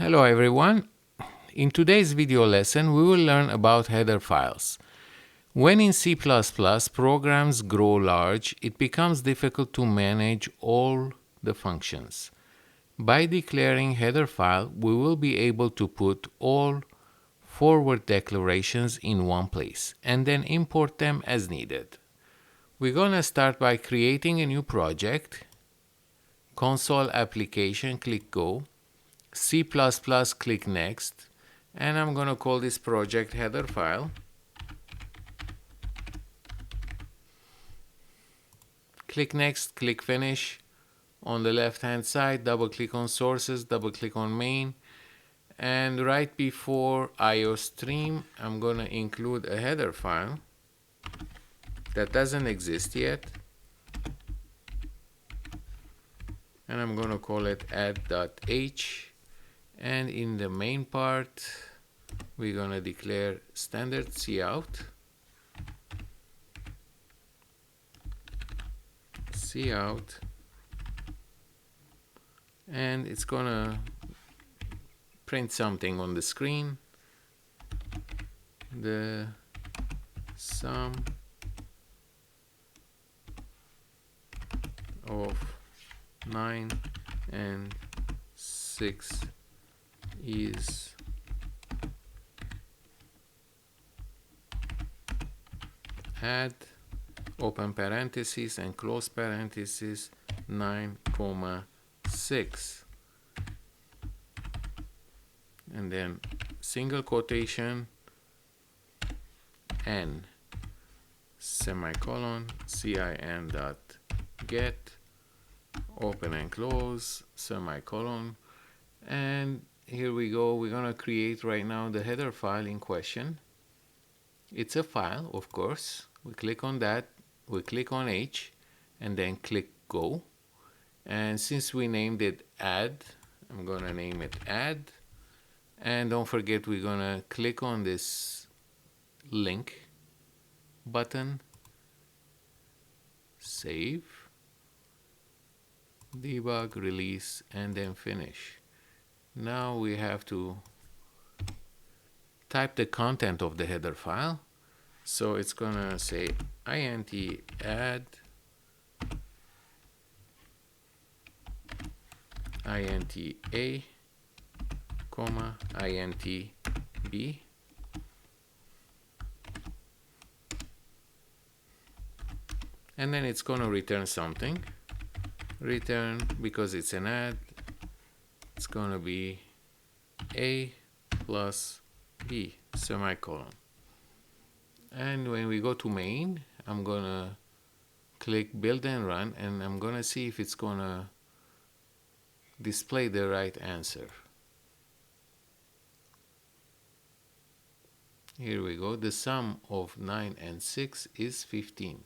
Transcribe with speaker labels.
Speaker 1: Hello everyone. In today's video lesson, we will learn about header files. When in C++ programs grow large, it becomes difficult to manage all the functions. By declaring header file, we will be able to put all forward declarations in one place and then import them as needed. We're gonna start by creating a new project. Console application, click Go. C++, click Next, and I'm going to call this project header file. Click Next, click Finish. On the left hand side, double click on Sources, double click on Main, and right before IO stream, I'm going to include a header file that doesn't exist yet, and I'm going to call it add.h. And in the main part, we're going to declare standard cout, and it's going to print something on the screen. The sum of 9 and 6 is add open parentheses and close parentheses 9, 6, and then single quotation n semicolon cin dot get open and close semicolon. And here we go. We're going to create right now the header file in question. It's a file, of course. We click on that, we click on H, and then click Go. And since we named it add, I'm going to name it add. And don't forget, we're going to click on this link button, save, debug, release, and then finish. Now we have to type the content of the header file. So it's gonna say int add int a comma int b, and then it's gonna return something. Return, because it's an add, it's gonna be a plus b semicolon. And when we go to main, I'm gonna click build and run, and I'm gonna see if it's gonna display the right answer. Here we go. The sum of 9 and 6 is 15.